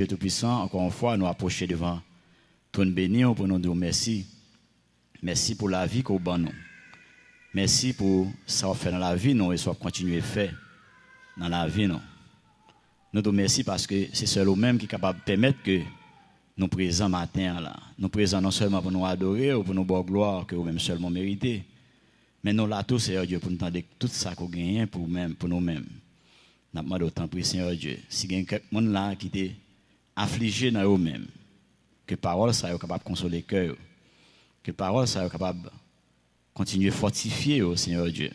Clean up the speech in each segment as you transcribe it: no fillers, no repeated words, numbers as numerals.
Dieu Tout-Puissant, encore une fois, nous approcher devant ton béni pour nous dire merci. Merci pour la vie qu'on donne nous. Merci pour ça qu'on fait dans la vie, nous, et ça continuer à faire dans la vie, nous. Nous te remercions parce que c'est seul ou même qui est capable de permettre que nous présents matin là. Nous présents non seulement pour nous adorer ou pour nous bonne gloire que nous-mêmes seulement mériter, mais nous là tous, Seigneur Dieu, pour nous tendre tout ça qu'on gagne pour nous-mêmes. Nous demandons autant pour Seigneur Dieu. Si il y a quelqu'un là qui est affligé dans eux-mêmes, que parole ça est capable de consoler le cœur, que parole ça est capable de continuer à fortifier au Seigneur Dieu,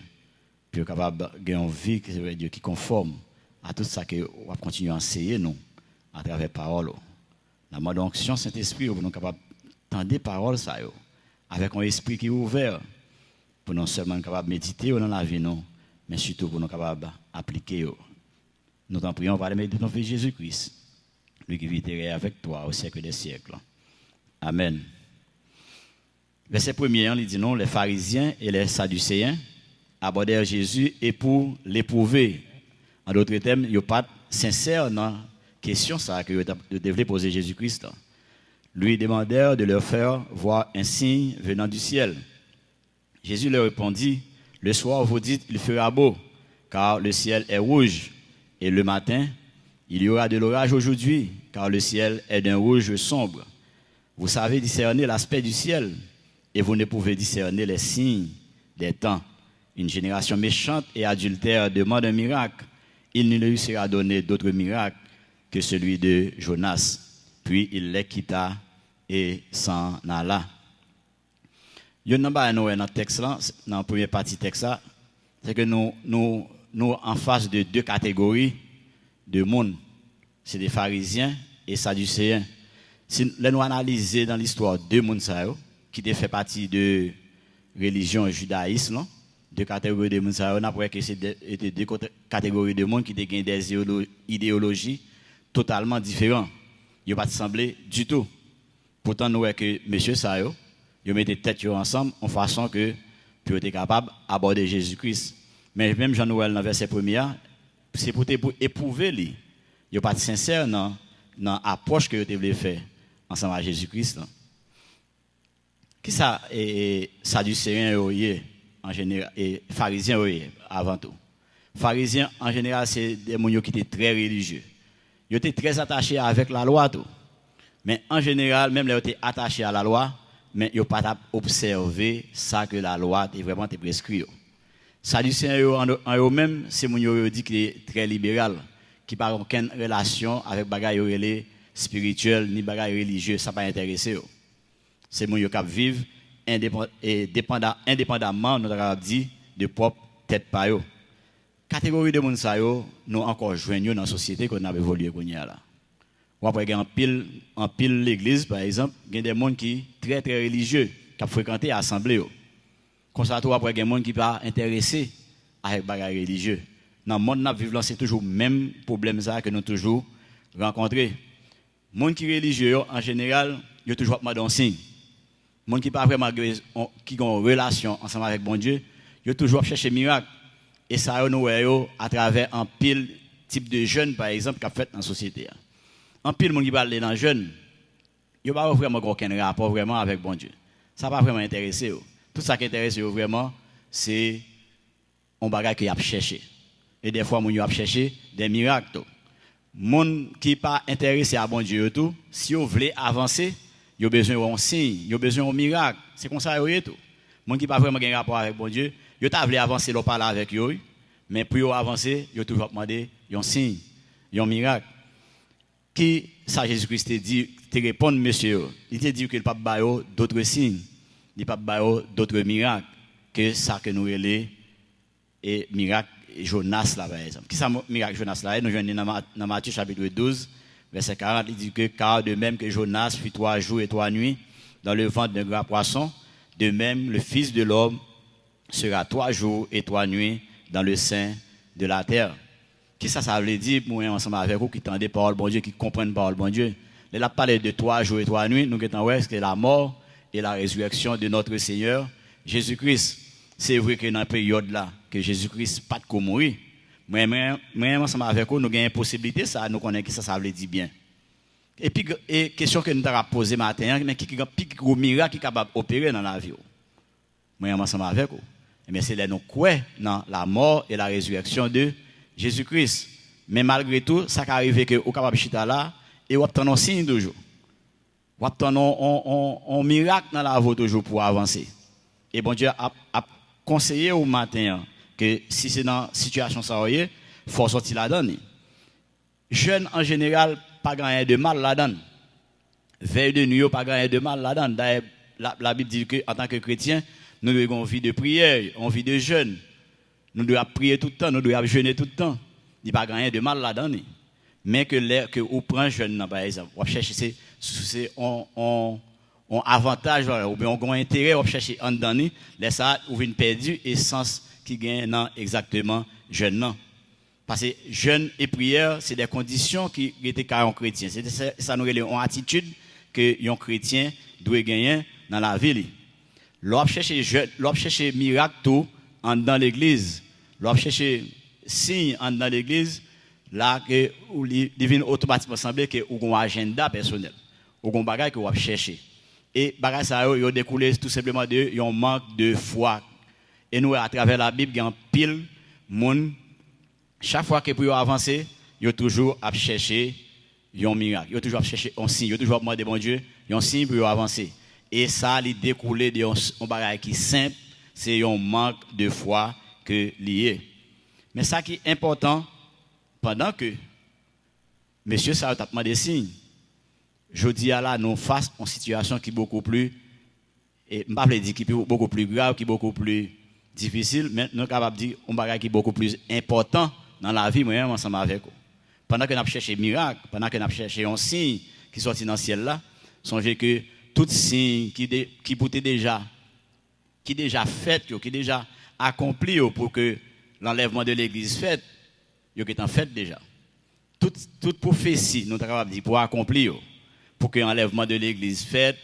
puis capable de gagner une vie Seigneur Dieu qui conforme à tout ça que on va continuer à enseigner nous à travers parole. La mode d'onction Saint-Esprit pour nous capable d'entendre parole ça avec un esprit qui est ouvert pour non seulement capable méditer dans la vie non, mais surtout pour nous capable appliquer. Nous t'en prions par le mérite de ton Fils Jésus-Christ, lui qui vit avec toi au siècle des siècles. Amen. Verset 1er, il dit non, les pharisiens et les sadducéens abordèrent Jésus et pour l'éprouver. En d'autres termes, ils ne sont pas sincères dans la question que ils devaient poser Jésus-Christ. Lui demandèrent de leur faire voir un signe venant du ciel. Jésus leur répondit, le soir vous dites il fera beau, car le ciel est rouge, et le matin il y aura de l'orage aujourd'hui, car le ciel est d'un rouge sombre. Vous savez discerner l'aspect du ciel, et vous ne pouvez discerner les signes des temps. Une génération méchante et adultère demande un miracle. Il ne lui sera donné d'autre miracle que celui de Jonas. Puis il les quitta et s'en alla. Il y a dans le texte là, dans la première partie du texte là, c'est que nous en face de deux catégories de monde. C'est des pharisiens et sadducéens. Si nous analysons dans l'histoire deux mondes qui fait partie de religion judaïsme, deux catégories de monde, on a que c'est deux catégories de monde qui ont des idéologies totalement différentes. Ils n'ont pas semblé du tout. Pourtant, nous voyons que monsieur Sayo, ils mettent tête ensemble en façon que pour être capable d'aborder Jésus-Christ. Mais même Jean-Noël dans le verset 1er, c'est pour éprouver lui. Ils n'ont pas de sincère dans l'approche que vous devez faire ensemble avec Jésus-Christ. Qui ça sadducéen en général et pharisiens avant tout. Pharisiens en général c'est des gens qui étaient très religieux. Ils étaient très attachés avec la loi tout. Mais en général même ils étaient attachés à la loi, mais ils n'ont pas observé ça que la loi est vraiment prescrit. Sadducéens en eux-mêmes c'est des gens qui est très libéral, qui n'a aucune relation avec bagaille spirituel ni bagaille religieux, ça pas intéressé. C'est mon yo qui vivent indépendamment nous avons dit de propre tête pa yo. Catégorie de monde ça yo nous encore joignons dans la société qu'on a évolué là. On après en pile l'église par exemple, il y a des monde qui très très religieux qui fréquenté assemblée. Comme ça toi après il y a des monde qui pas intéressé avec bagaille religieux. Dans le monde n'a vivre c'est toujours même problème ça que nous toujours rencontrer. Monde qui religieux en général, il toujours pas dans signe. Monde qui pas vraiment qui ont une relation ensemble avec bon Dieu, ils toujours chercher miracle. Et ça nous voyons à travers un pile type de jeunes par exemple qu'a fait dans la société. Un pile monde qui parle dans jeunes, il pas vraiment aucun rapport vraiment avec bon Dieu. Ça pas vraiment intéressé. Tout ça qui intéresse vraiment c'est on bagage qu'il a cherché. Et des fois mon yo a cherché des miracles. Monde qui pas intéressé à bon Dieu tout, si vous voulez avancer, il a besoin d'un signe, il a besoin d'un miracle. C'est comme ça tout. Monde qui pas vraiment un rapport avec bon Dieu, il a voulu avancer l'on parler avec eux, mais pour avancer, il a toujours demandé un signe, un miracle. Qui ça Jésus-Christ dit, te répondre monsieur, il te dit que il pas bailler d'autres signes, il pas bailler d'autres miracles que ça que nous relais et miracle Jonas là par exemple. Qui ça miracle Jonas là, nous joignons dans Matthieu chapitre 12 verset 40, il dit que car de même que Jonas fut 3 jours et 3 nuits dans le ventre d'un grand poisson, de même le Fils de l'homme sera 3 jours et 3 nuits dans le sein de la terre. Qui ça veut dire pour moi ensemble avec vous qui entendez parole bon Dieu, qui comprennent parole bon Dieu. Il a parlé de 3 jours et 3 nuits, nous qui ouais, c'est la mort et la résurrection de notre Seigneur Jésus-Christ. C'est vrai que dans cette période là que Jésus-Christ pas de mourir. Mais ensemble avec vous nous avons une possibilité ça nous connaît qui ça veut dire bien. Et puis, question que nous avons posée matin, mais qui gros miracle qui est capable d'opérer dans la vie? Moi, ensemble avec vous. Mais c'est là nous croyons dans la mort et la résurrection de Jésus-Christ. Mais malgré tout, ça arrive que vous capable de chita là et vous obtenez un signe toujours. Vous obtenez un miracle dans la vie toujours pour avancer. Et bon Dieu a conseillé au matin que si c'est dans situation ça il faut sortir là-dedans. Jeunes en général pas gagner de mal là-dedans. Veille de nuit pas gagner de mal là-dedans. D'ailleurs la Bible dit que en tant que chrétien, nous devons avoir une vie de prière, une vie de jeûne. Nous devons prier tout le temps, nous devons jeûner tout le temps. Il n'y a pas gagner de mal là-dedans. Mais que vous prenez jeûne par exemple, vous cherchez c'est un avantage ou bien on a intérêt à chercher en dedans, laisse ça ou une perdue essence qui gagne non exactement jeûne non. Parce que jeûne et prière, c'est des conditions qui étaient carrément chrétiens. C'est ça nous une attitude que un chrétien doit gagner dans la vie. L'on cherche miracle tout en dans l'église. L'on cherche signe en dans l'église là que ou divine automatiquement sembler que ou un agenda personnel. Ou un bagage que vous chercher. Et bagage ça yo découlé tout simplement de un manque de foi. Et nous à travers la Bible, il y a un pile monde chaque fois que pour avancer, il toujours à chercher un miracle, il toujours à chercher un signe, il toujours à demander bon Dieu, un signe pour avancer. Et ça il découlé de un bagage qui simple, c'est un manque de foi que lié. Mais ça qui est important pendant que monsieur ça t'a demandé signe. Je dis à là nous face en situation qui est beaucoup plus et m'pas dire qui est beaucoup plus grave, qui est beaucoup plus difficile, mais nous capable dire un bagage qui est beaucoup plus important dans la vie moi ensemble avec vous. Pendant que nous cherchons miracle, pendant que nous cherchons un signe qui sorti dans le ciel là, songez que tout signe qui déjà fait, qui déjà accompli pour que l'enlèvement de l'église fait, yo qui est en fait déjà. Toute prophétie nous capable dire pour accomplir pour que l'enlèvement de l'église fait,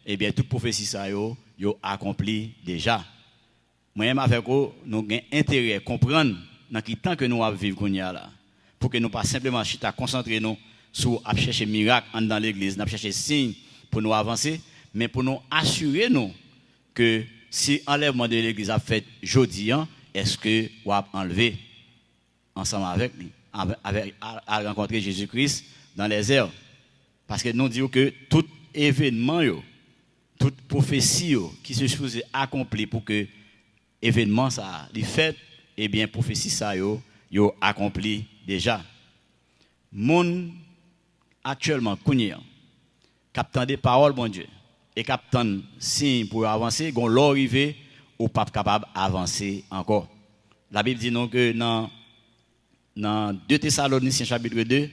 eh bien toute prophétie ça yo accompli déjà. Moi-même avec vous, nous avons intérêt à comprendre dans quel temps que nous vivons là. Pour que nous pas simplement concentrer nous sur chercher miracle dans l'église, nous chercher signe pour nous avancer, mais pour nous assurer nous que si l'enlèvement de l'église a fait jeudi, est-ce que vous avez enlevé ensemble avec lui, à rencontrer Jésus-Christ dans les airs? Parce que nous disons que tout événement, toute prophétie qui se supposé accompli pour que événement ça les fait eh bien prophétie ça yo accompli déjà monde actuellement connait captant des paroles bon Dieu et captant signe pour avancer gon l'arrivée ou pas capable avancer encore. La Bible dit non que dans 2 Thessaloniciens chapitre 2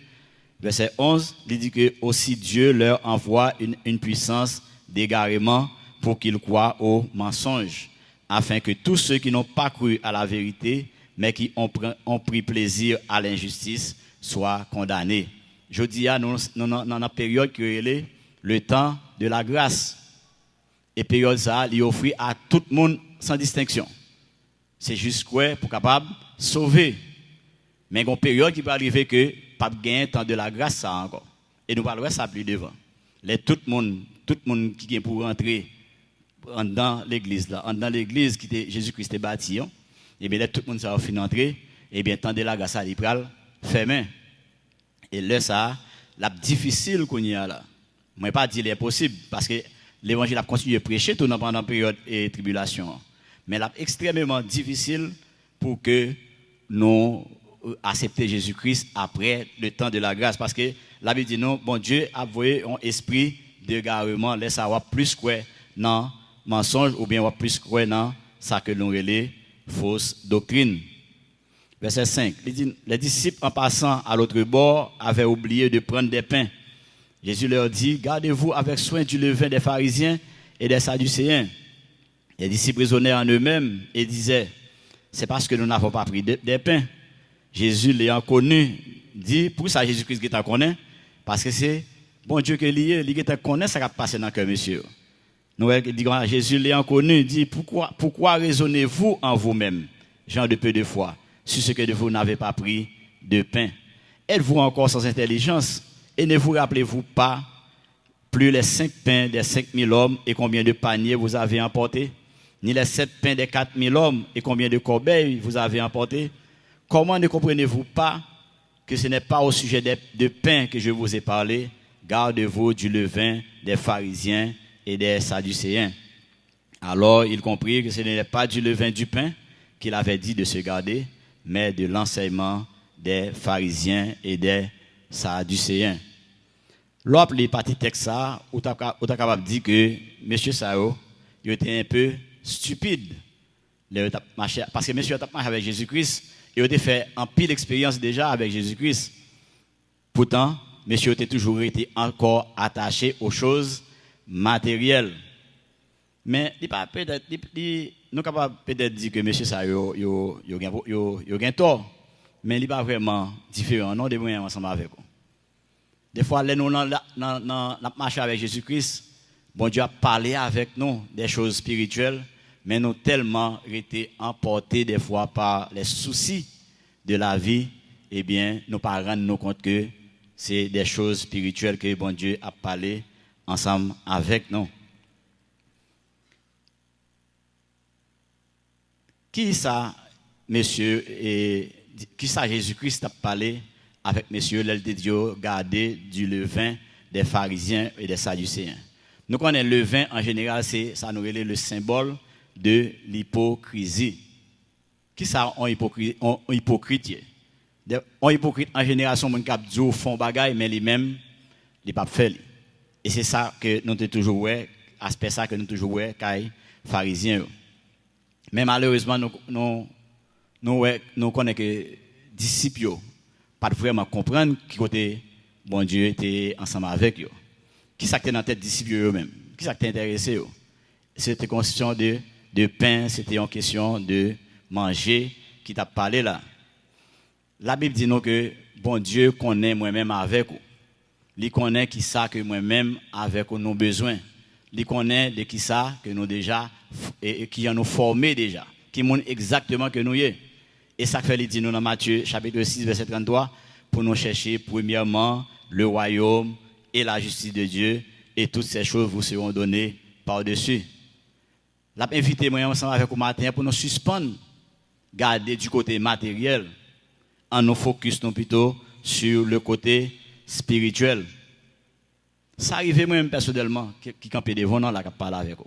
verset 11 il dit que aussi Dieu leur envoie une puissance d'égarement pour qu'ils croient au mensonge, afin que tous ceux qui n'ont pas cru à la vérité, mais qui ont pris plaisir à l'injustice, soient condamnés. Je dis à nous, dans la période qui est le temps de la grâce. Et période ça, il offre à tout le monde sans distinction. C'est juste quoi pour capable sauver. Mais il y a une période qui peut arriver que pas gagner temps de la grâce ça encore. Et nous parlerons ça plus devant. Tout le monde qui vient pour rentrer dans l'église là, dans l'église qui était Jésus-Christ est bâti, et bien là tout le monde ça va finir entrer, et bien temps de la grâce à l'ipral fermé. Et là ça la difficile qu'on y a là. Moi pas dire l'impossible parce que l'évangile a continué à prêcher tout pendant la période et tribulation. Mais là extrêmement difficile pour que nous accepter Jésus-Christ après le temps de la grâce parce que la Bible dit non, bon Dieu a envoyé un esprit d'égarement, laisse avoir plus quoi non mensonge ou bien plus quoi dans ça que l'on relève fausse doctrine. Verset 5, il dit les disciples en passant à l'autre bord avaient oublié de prendre des pains. Jésus leur dit gardez-vous avec soin du levain des pharisiens et des sadducéens. Les disciples raisonnaient en eux-mêmes et disaient c'est parce que nous n'avons pas pris des pains. Jésus l'ayant connu dit pour ça Jésus-Christ qui t'a connaît parce que c'est bon Dieu qui est lié, lui qui t'a connaît ça va passer dans le cœur monsieur. Nous disons Jésus l'ayant connu dit pourquoi raisonnez-vous en vous-même gens de peu de foi sur ce que vous n'avez pas pris de pain. Êtes-vous encore sans intelligence Et ne vous rappelez-vous pas plus les 5 pains des 5000 hommes et combien de paniers vous avez emportés, ni les 7 pains des 4000 hommes et combien de corbeilles vous avez emportés? Comment ne comprenez-vous pas que ce n'est pas au sujet de pain que je vous ai parlé? Gardez-vous du levain des pharisiens et des sadducéens. Alors il comprit que ce n'est pas du levain du pain qu'il avait dit de se garder, mais de l'enseignement des pharisiens et des sadducéens. L'autre les parties texte ça, ou t'as capable de dire que monsieur Sao, il était un peu stupide. Parce que monsieur a marché avec Jésus-Christ, il a fait en pile expérience déjà avec Jésus-Christ. Pourtant, monsieur a toujours été encore attaché aux choses matérielles. Mais il pas peut-être nous capable peut-être dire que monsieur ça yo gain tort, mais il pas vraiment différent non de moi ensemble avec vous. Des fois nous dans marcher avec Jésus-Christ, bon Dieu a parlé avec nous des choses spirituelles, mais nous tellement été emportés des fois par les soucis de la vie, eh bien nous pas rendre nous compte que c'est des choses spirituelles que bon Dieu a parlé ensemble avec nous. Qui ça, monsieur, et qui ça Jésus-Christ a parlé avec monsieur, l'elle de Dieu, garder du levain des pharisiens et des sadducéens. Nous connaissons le levain en général, ça nous relève le symbole de l'hypocrisie. Qui ça en hypocrite? En hypocrite en général, son monde qui dit font bagaille, mais lui-même, il pas fait. Et c'est ça que nous toujours ouais, aspect ça que nous toujours ouais, caille pharisiens. Mais malheureusement, nous connaissons que disciples pas vraiment comprendre qui côté bon Dieu était ensemble avec eux. Qui ça dans la tête disciples eux-mêmes? Qui ça intéressé eux? C'était une question de pain, c'était une question de manger qui t'a parlé là. La Bible dit nous que bon Dieu connaît moi-même avec vous. Il connaît qui ça que moi-même avec vous nous besoin. Il connaît de qui ça que nous déjà et qui en nous formé déjà, qui montre exactement que nous y est. Et ça fait il dit nous dans Matthieu chapitre 6 verset 33 pour nous chercher premièrement le royaume et la justice de Dieu et toutes ces choses vous seront données par-dessus. L'a invité moi ensemble avec vous matin pour nous suspendre garder du côté matériel en nous focus non plutôt sur le côté spirituel. Ça arrive moi personnellement qui campait devant nous là qui parle avec vous.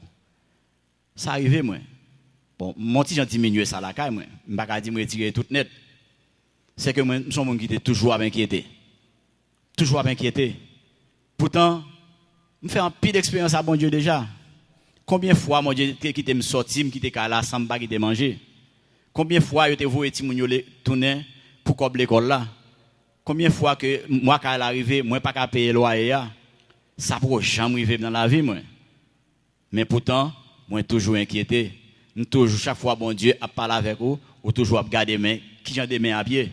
Ça arrive moi. Bon, mon petit j'ai diminué ça la caille moi. Je pas dire me retirer tout net. C'est que moi sommes monde qui était toujours inquiété. Toujours inquiété. Pourtant, me fait un pile d'expérience à bon Dieu déjà. Combien de fois mon Dieu qui te me sorti, qui te là sans pas qui te manger. Combien de fois yo te voye ti moun yo tourner pour cob l'école là. Combien de fois que moi quand arrivé, moi pas qu'à payer loyer. Ça pour jamais arriver dans la vie moi. Mais pourtant, moi toujours inquiété. Toujours chaque fois bon Dieu a parlé avec vous, ou toujours a garder main, qui j'en des mains à pied.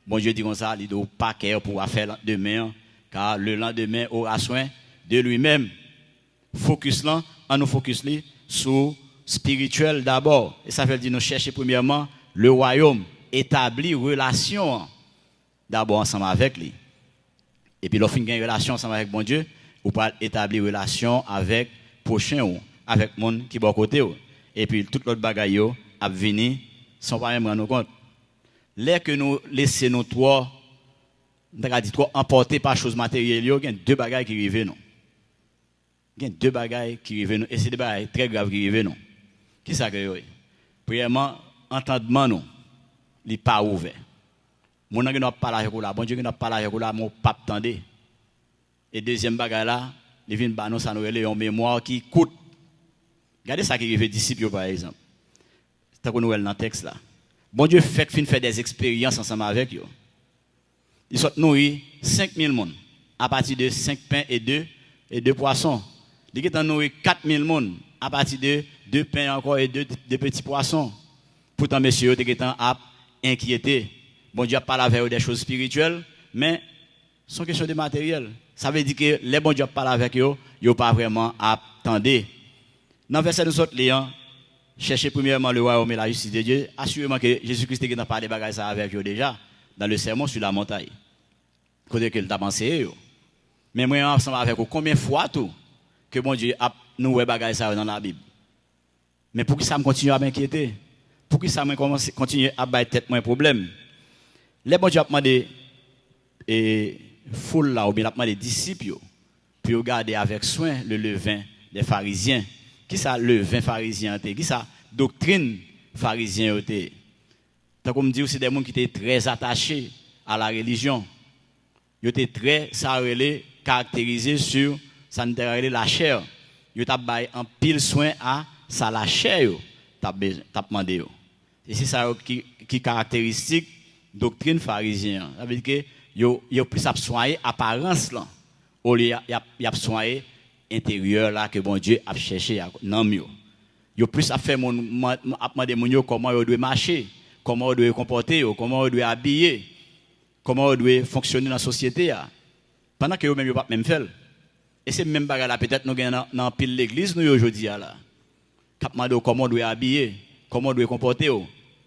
Bon Dieu dit comme ça, il doit pas cœur pour faire demain car le lendemain aura soin de lui-même. Focus là, on nous focus li sur spirituel d'abord. Et ça veut dire nous chercher premièrement le royaume, établir relation d'abord ensemble avec lui. Et puis lorsqu'on a une relation ensemble avec bon Dieu, ou pas établir relation avec prochain ou avec monde qui est à côté. Et puis toute l'autre bagaille a venir sans pas même rendre compte. Là que nous laissons nos trois, emportés par choses matérielles, il y a deux bagailles qui arrivent non. Il y a deux bagailles qui arrivent non et c'est des bagailles très graves qui arrivent non. Qui ça que yo? Premièrement, entendement non, il n'est pas ouvert. Mon qui n'a pas avec là, bon Dieu qui n'a pas avec là, mon pape tendez. Et deuxième bagaille là, il vient ba nous ça nous relève en mémoire qui coûte. Regardez ça qui arrive disciples par exemple. C'est qu'on nous dans le texte là. Bon Dieu fait des expériences ensemble avec eux. Ils sont nourris 5000 personnes à partir de 5 pains et 2 poissons. Ils sont nourris 4000 personnes à partir de 2 pains encore et 2 petits poissons. Pourtant messieurs, ils sont inquiétés. Bon Dieu a parlé avec eux des choses spirituelles, mais sont questions de matériel. Ça veut dire que les bons Dieu parlent avec eux, ils n'ont pas vraiment attendé. Dans le verset nous autres, cherchez premièrement le royaume et la justice de Dieu. Assurément que Jésus-Christ n'a pas parlé de bagages avec eux déjà, dans le sermon sur la montagne. Côté que il t'a pensé, Mais moi, ensemble avec vous, combien de fois tout que bon Dieu a nous ouais bagaille ça dans la Bible. Mais pour que ça me continue à m'inquiéter, pour que ça me continue à battre tête moins problème. Les bon Dieu a demandé et foule là ou bien a demandé disciples puis regarder avec soin le levain des pharisiens. Qui ça levain pharisien était? Qui ça doctrine pharisien était? Tant comme dit aussi des gens qui étaient très attachés à la religion. Ils étaient très caractérisés sur ça la chair. Ils ont un pile soin à ça la chair t'a demandé. Et c'est ça qui caractéristique doctrine pharisienne. Ça veut dire que yo plus à soigner apparence là au lieu y a soigner intérieur là que bon Dieu a cherché non mieux. Yo plus à faire demander mon comment yo doit marcher, comment yo doit comporter, comment yo doit habiller, comment yo doit fonctionner dans la société pendant que yo même yo pas même faire. Et c'est même bagarre là peut-être nous gagne dans pile l'église nous aujourd'hui là. Cap demander comment on doit habiller, comment on doit comporter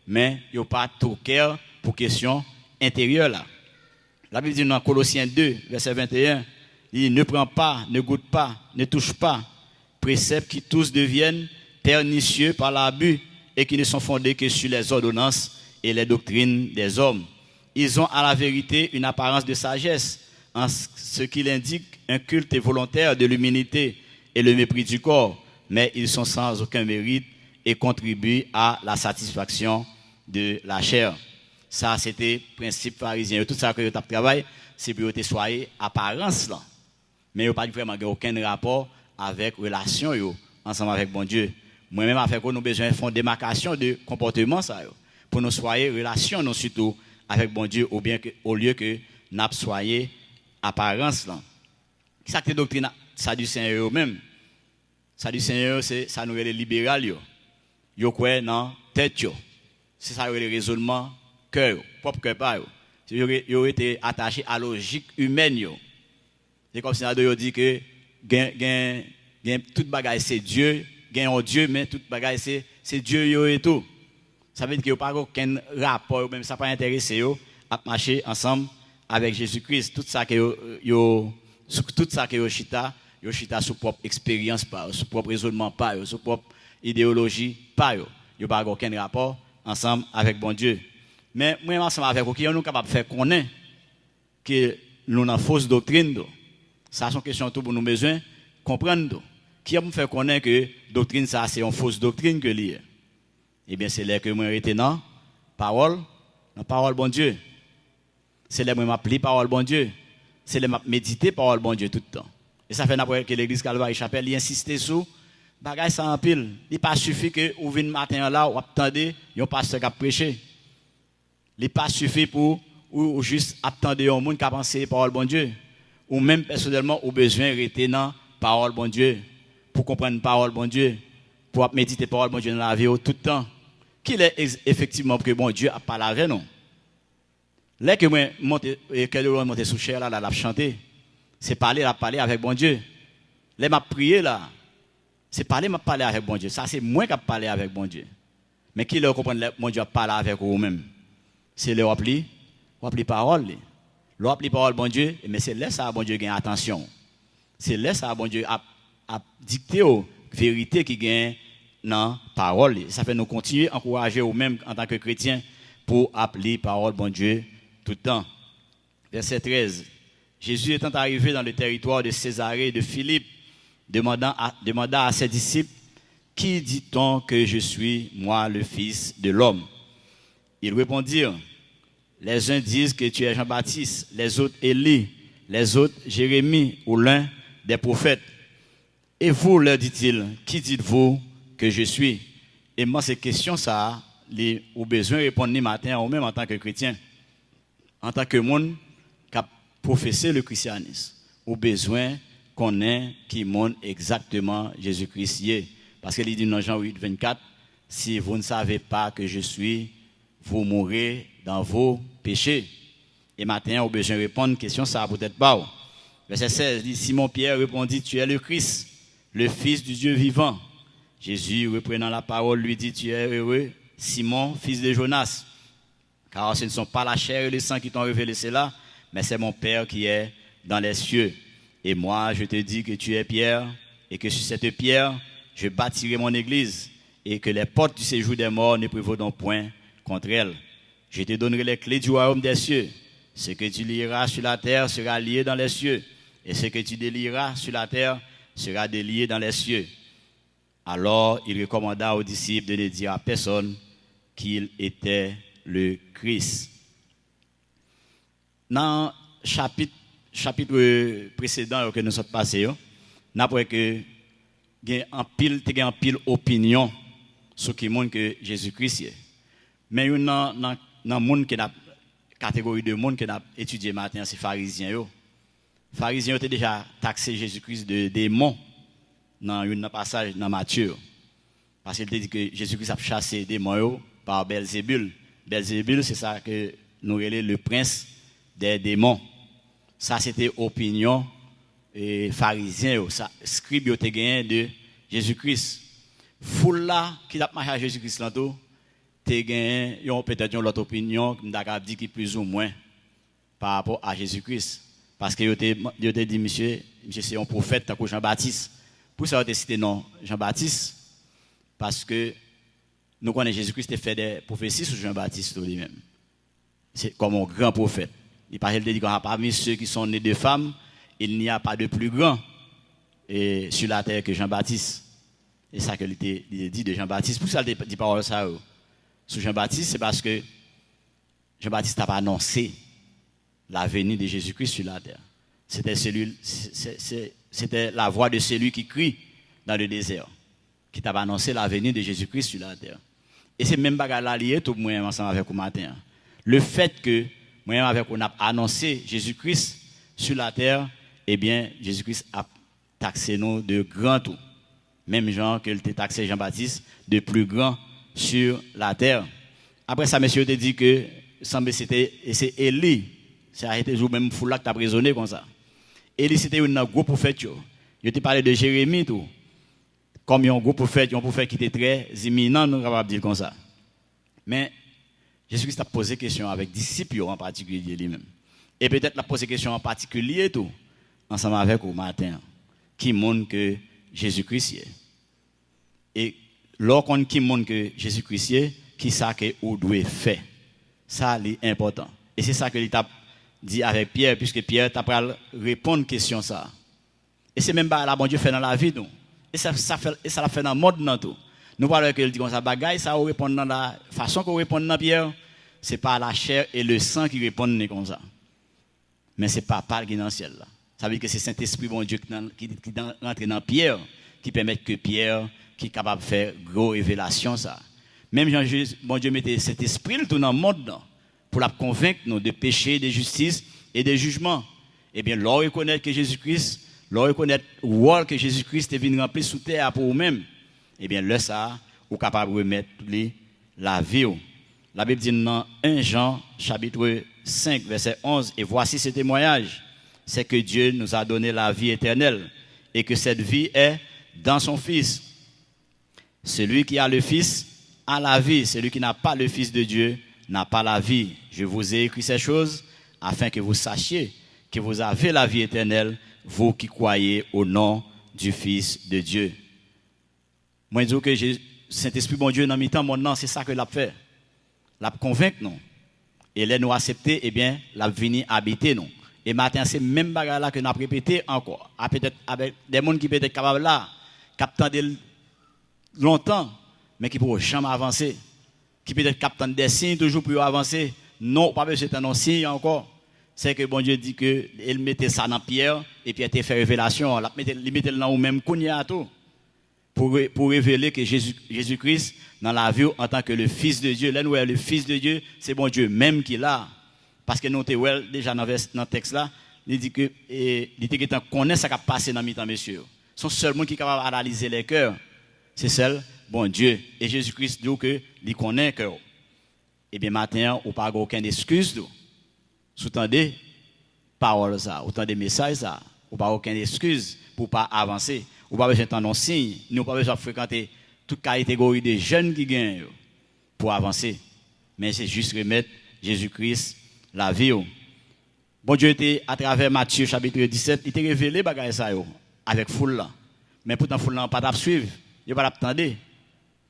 mais yo pas tout cœur pour question intérieure là. La Bible dit dans Colossiens 2 verset 21, il dit ne prend pas, ne goûte pas, ne touche pas préceptes qui tous deviennent pernicieux par l'abus et qui ne sont fondés que sur les ordonnances et les doctrines des hommes. Ils ont à la vérité une apparence de sagesse, en ce qu'il indique un culte volontaire de l'humilité et le mépris du corps, mais ils sont sans aucun mérite et contribuent à la satisfaction de la chair. Ça, c'était le principe pharisien. Tout ça que vous travaillez, c'est pour que soyez apparence là. Mais vous n'avez pas vraiment aucun rapport avec la relation ensemble avec bon Dieu. Moi-même, avec vous, nous avons besoin de faire une démarcation de comportement ça, pour nous soyez relation, non surtout avec bon Dieu, ou bien que, au lieu que nous soyez apparence là. Qui ça que doctrine ça du Seigneur même? Ça du Seigneur, c'est ça nous les libéral yo. Yo quoi non tête yo. C'est ça le raisonnement cœur, propre cœur pas yo. Yo été attaché à la logique humaine yo. C'est comme si on dit que gain toute bagaille c'est Dieu, gain un Dieu mais toute bagaille c'est Dieu yo et tout. Ça veut dire qu'il n'y a pas aucun rapport même ça pas intéressé yo à marcher ensemble avec Jésus-Christ. Tout ça que yo chita sous propre expérience pas, sous propre raisonnement pas, sous propre idéologie pas yo. Yo pas aucun rapport ensemble avec bon Dieu. Mais moi ensemble avec vous qui nous capable faire connaître que nous avons fausse doctrine. Ça c'est une question tout pour nous besoin comprendre. Qui a nous faire connaître que doctrine ça c'est une fausse doctrine que lié. Eh bien c'est là que moi été dans parole bon Dieu. C'est là que moi m'applique parole bon Dieu. C'est là que moi méditer parole bon Dieu tout le temps. Et ça fait n'importe que l'église Calvaire Chapelle il insiste sur bagage ça en pile. Il pas suffit que ou vinn matin là ou attendez un pasteur qui a prêché. Il pas suffit pour ou juste attendre un monde qui a pensé parole bon Dieu ou même personnellement ou besoin rester dans parole bon Dieu pour comprendre parole bon Dieu pour méditer parole bon Dieu dans la vie tout le temps. Qu'il est effectivement que bon Dieu a parlé avec nous. Là que moi monter sous chair là la chanter, c'est parler avec bon Dieu. Là m'a prier là, c'est parler avec bon Dieu. Ça c'est moi qui a parlé avec bon Dieu. Mais qui le comprendre bon Dieu a parlé avec vous même. C'est le appli parole. Le appli parole bon Dieu, mais c'est là ça bon Dieu gagne attention. C'est là ça bon Dieu a dicté aux vérités qui gagne dans parole. Ça fait nous continuer à encourager nous même en tant que chrétiens pour appeler parole bon Dieu tout le temps. Verset 13. Jésus étant arrivé dans le territoire de Césarée et de Philippe, demanda à ses disciples, qui dit-on que je suis, moi, le Fils de l'homme? Ils répondirent, les uns disent que tu es Jean-Baptiste, les autres Élie, les autres Jérémie ou l'un des prophètes. Et vous, leur dit-il, qui dites-vous que je suis? Et moi, ces questions, ça, au besoin de répondre ni matin ou même en tant que chrétien, en tant que monde qui a professé le christianisme, au besoin qu'on ait qui montre exactement Jésus-Christ. Parce qu'il dit dans Jean 8, 24, si vous ne savez pas que je suis, vous mourrez dans vos péchés. Et matin, au besoin de répondre, question ça peut-être pas. Verset 16 dit, Simon-Pierre répondit, tu es le Christ, le Fils du Dieu vivant. Jésus, reprenant la parole, lui dit, tu es heureux, Simon, fils de Jonas, car ce ne sont pas la chair et le sang qui t'ont révélé cela, mais c'est mon Père qui est dans les cieux. Et moi, je te dis que tu es Pierre, et que sur cette pierre, je bâtirai mon église, et que les portes du séjour des morts ne prévaudront point contre elle. Je te donnerai les clés du royaume des cieux. Ce que tu lieras sur la terre sera lié dans les cieux, et ce que tu délieras sur la terre sera délié dans les cieux. Alors il recommanda aux disciples de ne dire à personne qu'il était le Christ. Dans le chapitre précédent que nous sommes passés, nous avons que il y a un pile opinion sur qui monde que Jésus-Christ est. Mais dans le monde qui a catégorie de monde que nous avons étudié matin, c'est pharisiens. Les pharisiens ont déjà taxé Jésus-Christ de démon dans un passage dans Matthieu. Parce qu'il dit que Jésus-Christ a chassé des démons par Belzébul. Belzébul, c'est ça que nous appelons le prince des démons. Ça, c'était opinion pharisien, ça, scribe yo te gagné de Jésus-Christ. Foule là qui a marché à Jésus-Christ là tout, te gagné peut-être une autre opinion qui m'a dit qui plus ou moins par rapport à Jésus-Christ. Parce que yo te dit monsieur c'est un prophète tant que Jean-Baptiste. Pour ça on te cité non Jean-Baptiste parce que nous connaissons Jésus-Christ fait des prophéties sur Jean-Baptiste lui-même. C'est comme un grand prophète. Il parlait de dire parmi ceux qui sont nés de femmes, il n'y a pas de plus grand sur la terre que Jean-Baptiste. Et ça que il dit de Jean-Baptiste. Pour ça, il dit parole ça sur Jean-Baptiste, c'est parce que Jean-Baptiste n'a pas annoncé la venue de Jésus-Christ sur la terre. C'était la voix de celui qui crie dans le désert, qui t'a annoncé la venue de Jésus-Christ sur la terre. Et c'est même bagarre là lié tout moi ensemble avec vous matin. Le fait que moi avec on a annoncé Jésus-Christ sur la terre, eh bien, Jésus-Christ a taxé nous de grand tout. Même genre que il a taxé Jean-Baptiste de plus grand sur la terre. Après ça, monsieur te dit que c'est Élie. C'est arrêté jour même fou là que tu as prisonnier comme ça. Élie, c'était un gros prophète. Je te parlais de Jérémie tout. Comme un gros prophète, un prophète qui était très imminent, nous capable de dire comme ça. Mais Jésus-Christ a posé question avec disciples en particulier lui-même. Et peut-être la poser question en particulier tout, ensemble avec vous matin, qui montre que Jésus-Christ est. Et lorsqu'on qui montre que Jésus-Christ est, qui ça que vous devez faire. Ça, c'est important. Et c'est ça que il t'a dit avec Pierre, puisque Pierre t'a pas répondre à question ça. Et c'est même pas la bon Dieu fait dans la vie, nous. Et ça l'a fait dans le monde, non tout. Nous parlons que il dit comme ça, bagaille, ça vous répond dans la façon qu'on répond dans Pierre, c'est pas la chair et le sang qui répondent comme ça. Mais c'est papa qui est dans le ciel là. Ça veut dire que c'est Saint-Esprit bon Dieu qui rentre dans Pierre, qui permet que Pierre qui est capable de faire gros révélation ça. Même Jean-Jésus, bon Dieu mettait cet esprit tout dans le monde pour la convaincre nous de péché, de justice et de jugement. Eh bien, l'on reconnaît que Jésus-Christ, l'on reconnaît le rôle que Jésus-Christ est venu remplir sous terre pour vous-même. Eh bien, là ça, vous êtes capable de remettre la vie. La Bible dit dans 1 Jean, chapitre 5, verset 11, et voici ce témoignage, c'est que Dieu nous a donné la vie éternelle, et que cette vie est dans son Fils. Celui qui a le Fils a la vie, celui qui n'a pas le Fils de Dieu n'a pas la vie. Je vous ai écrit ces choses, afin que vous sachiez que vous avez la vie éternelle, vous qui croyez au nom du Fils de Dieu. Moi, je dis que Saint-Esprit, bon Dieu, dans le temps, mon nom, c'est ça que l'a fait. L'a convaincre nous. Et là, nous accepter, eh bien, l'a venir habiter nous. Et maintenant, c'est même bagarre là que nous avons répété encore. Peut-être avec des gens qui peuvent être capables là, qui attendent longtemps, mais qui ne pourront jamais avancer. Qui peut-être attendent des signes toujours pour avancer. Non, pas besoin d'un signe encore. C'est que bon Dieu dit que il mettait ça dans Pierre, et puis il a fait révélation. Il mettait dans même Kounia tout. Pour révéler que Jésus-Christ, dans la vie, en tant que le Fils de Dieu, là, nous, le Fils de Dieu, c'est bon Dieu même qui l'a. Parce que nous, déjà dans le texte là, il dit que, il connaît ce qui a passé dans le temps, monsieur. Son seul monde qui est capable d'analyser les cœurs, c'est seul, bon Dieu. Et Jésus-Christ dit qu'il connaît le cœur. Et bien, maintenant, on n'a pas aucune excuse. Sous-tendez, parole ça, autant des messages ça, on n'a pas aucune excuse pour ne pas avancer. On n'a pas besoin d'entendre un signe, nous n'avons pas besoin de fréquenter toute catégorie de jeunes qui gagnent pour avancer. Mais c'est juste remettre Jésus-Christ la vie. Bon Dieu était à travers Matthieu chapitre 17, il était révélé bagaille ça yo avec foule là. Mais pourtant foule là pas t'a suivre, il pas l'attendre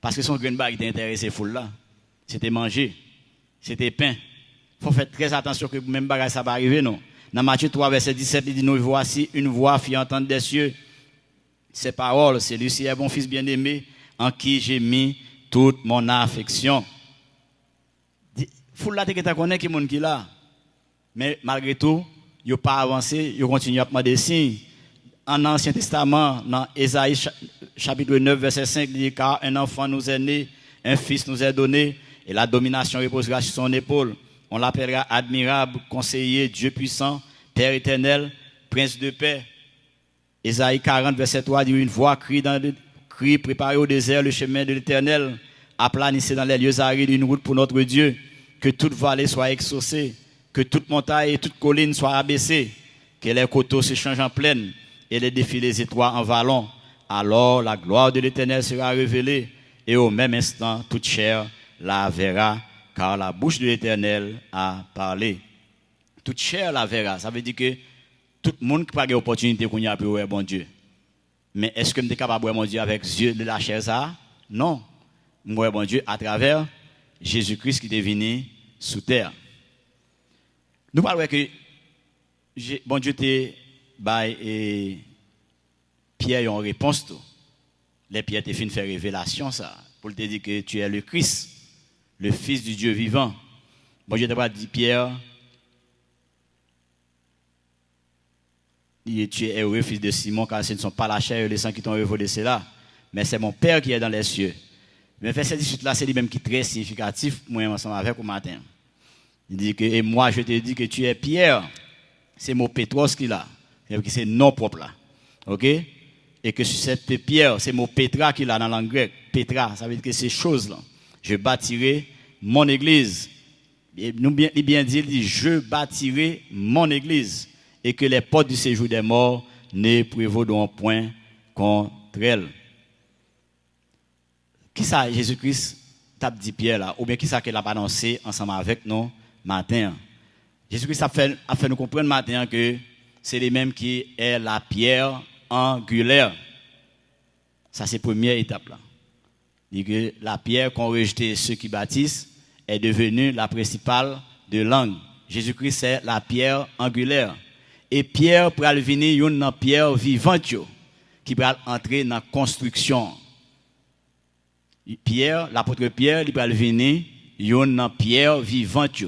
parce que son grain bag était intéressé foule là. C'était manger, c'était pain. Faut faire très attention que même bagaille ça va arriver non. Dans Matthieu 3 verset 17, il dit nous voici une voix fit entendre des cieux. Ces paroles, c'est lui est mon fils bien-aimé en qui j'ai mis toute mon affection. Foule là te que connaît qui monde qui là. Mais malgré tout, il n'a pas avancé, il continue à demander des signes. En Ancien Testament, dans Ésaïe chapitre 9, verset 5, il dit car un enfant nous est né, un fils nous est donné, et la domination reposera sur son épaule. On l'appellera admirable, conseiller, Dieu puissant, Père éternel, prince de paix. Ésaïe 40, verset 3 dit une voix crie préparez au désert le chemin de l'Éternel, aplanissez dans les lieux arides une route pour notre Dieu, que toute vallée soit exaucée, que toute montagne et toute colline soient abaissées, que les coteaux se changent en plaine et les défilés étroits en vallons. Alors la gloire de l'Éternel sera révélée et au même instant toute chair la verra, car la bouche de l'Éternel a parlé. Toute chair la verra. Ça veut dire que tout le monde qui a l'opportunité qu'on y a pu voir bon Dieu. Mais est-ce que je suis capable de voir mon Dieu avec les yeux de la chair ça? Non. Je vois bon Dieu à travers Jésus-Christ qui est venu sous terre. Nous parlons que bon Dieu te bail et Pierre en réponse tout. Les Pierre te fin faire révélation ça pour te dire que tu es le Christ, le fils du Dieu vivant. Bon Dieu te pas dit Pierre tu es heureux fils de Simon car ce ne sont pas la chair et le sang qui t'ont révélé cela, mais c'est mon Père qui est dans les cieux. Mais verset 18 là c'est lui-même qui est très significatif moi ensemble avec au matin. Il dit que, et moi je te dis que tu es Pierre. C'est mon Pétros qui là. C'est non propre là. Ok? Et que sur cette pierre, c'est mon Pétra qui là dans la langue grecque. Pétra, ça veut dire que ces choses là. Je bâtirai mon église. Et nous bien dit, il dit, je bâtirai mon église. Et que les portes du séjour des morts ne prévaudront point contre elle. Qui ça, Jésus-Christ, t'a dit Pierre là? Ou bien qui ça qu'il a annoncé ensemble avec nous? Matin. Jésus-Christ a fait nous comprendre matin que c'est les mêmes qui est la pierre angulaire. Ça c'est la première étape là. Dit que la pierre qu'ont rejeté ceux qui bâtissent est devenue la principale de langue. Jésus-Christ c'est la pierre angulaire. Et pierre pour venir une pierre vivante qui va entrer dans la construction. Pierre, l'apôtre Pierre, il va venir une pierre vivante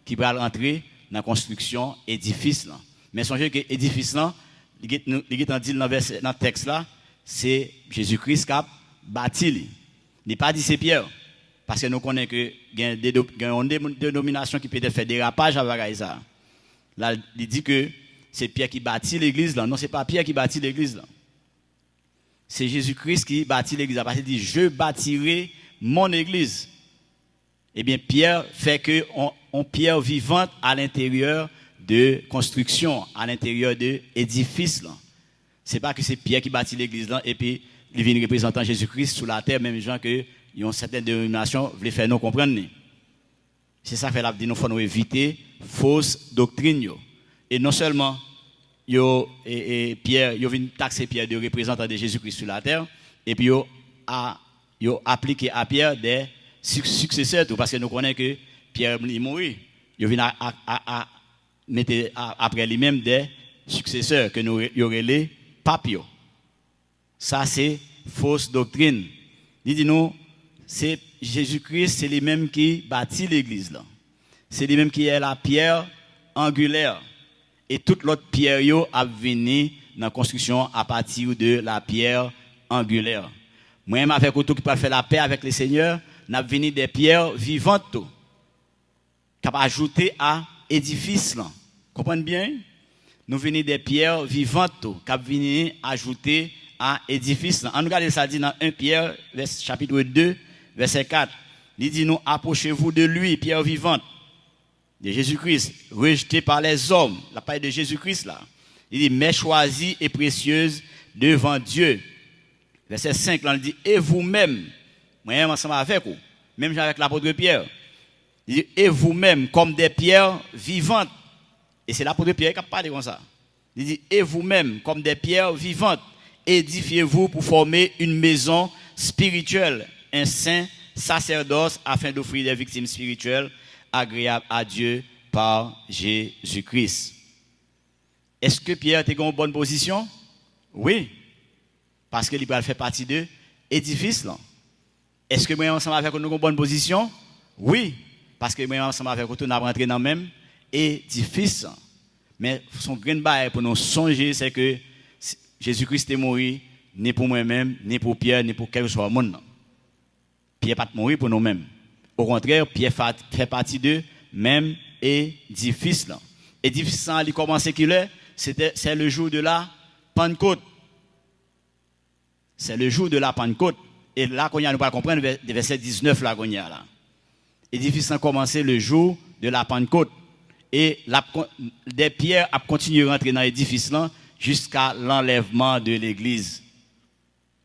qui va entrer dans la construction édifice là. Mais songez que édifice là, il est dit dans le texte là, c'est Jésus-Christ qui a bâti. Il n'est pas dit c'est Pierre parce que nous connaissons que il y a des dénominations qui peuvent faire dérapage avec ça. Là, il dit que c'est Pierre qui bâtit l'église là. Non, c'est pas Pierre qui bâtit l'église là. C'est Jésus-Christ qui bâtit l'église. Parce qu'il dit je bâtirai mon église. Eh bien, Pierre fait que on pierre vivante à l'intérieur de construction, à l'intérieur de édifice là. C'est pas que c'est Pierre qui bâtit l'église là et puis il vient représentant Jésus-Christ sur la terre, même gens que ils ont certaines dénominations veulent faire nous comprendre. C'est ça fait la dit nous faut nous éviter fausse doctrine. Et non seulement Pierre, yo vient taxer Pierre de représentant de Jésus-Christ sur la terre et puis yo appliqué à Pierre des successeurs tout parce que nous connaissons que Pierre est mort. Il vient à mettre après lui-même des successeurs que nous y aurait les papio. Ça c'est fausse doctrine. Il dit nous c'est Jésus-Christ, c'est lui-même qui bâtit l'église là. C'est lui-même qui est la pierre angulaire et toute l'autre pierre yo a venu dans la construction à partir de la pierre angulaire. Moi-même avec auto qui peut faire la paix avec le Seigneur, n'a venu des pierres vivantes qui a ajouté à édifice là. Comprenez bien? Nous venons des pierres vivantes qui a venu ajouter à édifice là. On regarde ça dit dans 1 Pierre chapitre 2 verset 4. Il dit nous approchez-vous de lui, pierre vivante de Jésus-Christ, rejeté par les hommes. La parole de Jésus-Christ là. Il dit mais choisie et précieuse devant Dieu. Verset 5 là, il dit et vous-même, moi-même ensemble avec vous, même avec l'apôtre Pierre. Il dit et vous-même comme des pierres vivantes Et c'est l'apôtre Pierre qui a parlé comme ça. Il dit, et vous-même, comme des pierres vivantes, édifiez-vous pour former une maison spirituelle, un saint sacerdoce, afin d'offrir des victimes spirituelles agréables à Dieu par Jésus-Christ. Est-ce que Pierre était en bonne position? Oui. Parce qu'il fait partie de l'édifice. Est-ce que moi, ensemble avec nous, en bonne position? Oui. Parce que moi, ensemble avec nous, nous avons rentré dans le même édifice. Mais son grain de bail pour nous songer, c'est que Jésus-Christ est mort, ni pour moi-même, ni pour Pierre, ni pour quel que soit le monde. Pierre n'est pas mort pour nous-mêmes. Au contraire, Pierre fait partie de même édifice. Édifice, il commence qu'il est, c'est le jour de la Pentecôte. C'est le jour de la Pentecôte. Et là, nous allons comprendre le verset 19 là, là. Édifice a commencé le jour de la Pentecôte. Et des pierres a continué à rentrer dans l'édifice là jusqu'à l'enlèvement de l'église.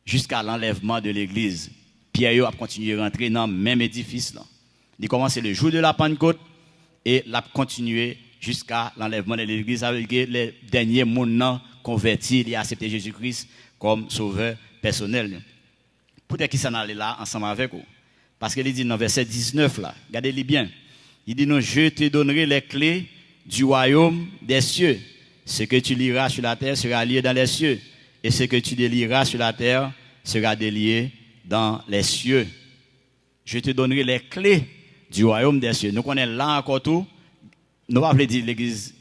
Jusqu'à l'enlèvement de l'église. Pierre a continué à rentrer dans le même édifice là. Il a commencé le jour de la Pentecôte et l'a continué jusqu'à l'enlèvement de l'église avec les derniers mondes convertis et accepté Jésus-Christ comme sauveur personnel. Peut-être qu'il s'en allait là ensemble avec vous. Parce qu'il dit dans verset 19 là, regardez-les bien. Il dit non, je te donnerai les clés du royaume des cieux. Ce que tu liras sur la terre sera lié dans les cieux. Et ce que tu délieras sur la terre sera délié dans les cieux. Je te donnerai les clés du royaume des cieux. Nous connaissons là encore tout. Nous ne pouvons pas dire l'église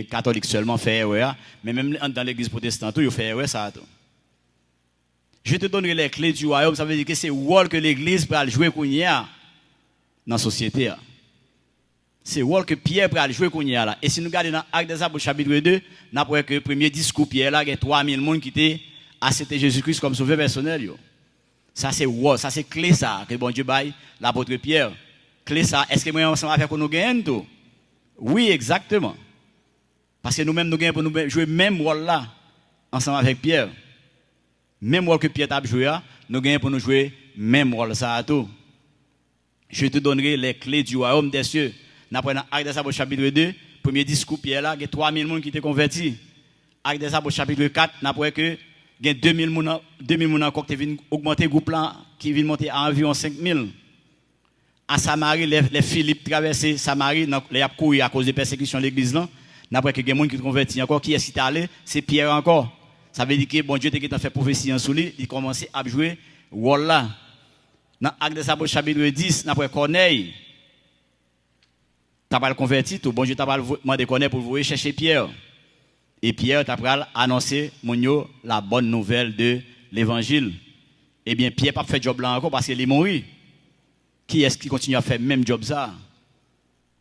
catholique seulement fait erreur, mais même dans l'église protestante, il fait erreur ça. Je te donnerai les clés du royaume. Ça veut dire que c'est le rôle que l'église peut jouer dans la société. C'est le rôle que Pierre peut jouer là. Et si nous regardons dans Actes des Apôtres chapitre 2, nous avons que le premier discours Pierre là, il y a 3000 personnes qui étaient accepté Jésus-Christ comme sauveur personnel. Ça c'est rôle, ça c'est clé ça que bon Dieu baille l'apôtre Pierre. Clé ça, est-ce que moi ensemble avec nous gagnons tout? Oui, exactement. Parce que nous-mêmes nous gagnons pour nous jouer même rôle là ensemble avec Pierre. Même rôle que Pierre a joué, nous gagnons pour nous jouer même rôle ça à tout. Je te donnerai les clés du royaume des cieux. Nous apprenons Actes des Apôtres chapitre 2, premier discours Pierre là, il y a 3000 personnes qui étaient convertis. Actes des Apôtres chapitre 4, nous apprenons que il y a 2000 personnes encore qui viennent augmenter le groupe là, qui viennent monter à environ 5000. À Samarie, les Philippe traversaient Samarie, les a couru à cause des persécutions de l'église là. Nous apprenons que il y a des gens qui sont convertis encore, qui est allé, c'est Pierre encore. Ça veut dire que bon Dieu a fait prophétie en sous lui, il commence à jouer rôle là. Dans Actes des Apôtres chapitre 10, nous apprenons Corneille. T'as pas le converti, tout bon Dieu t'a pas demandé Corneille pour vous chercher Pierre. Et Pierre t'a annoncé la bonne nouvelle de l'évangile. Eh bien Pierre pas fait job là encore parce qu'il est mort. Qui est-ce qui continue à faire le même job ça?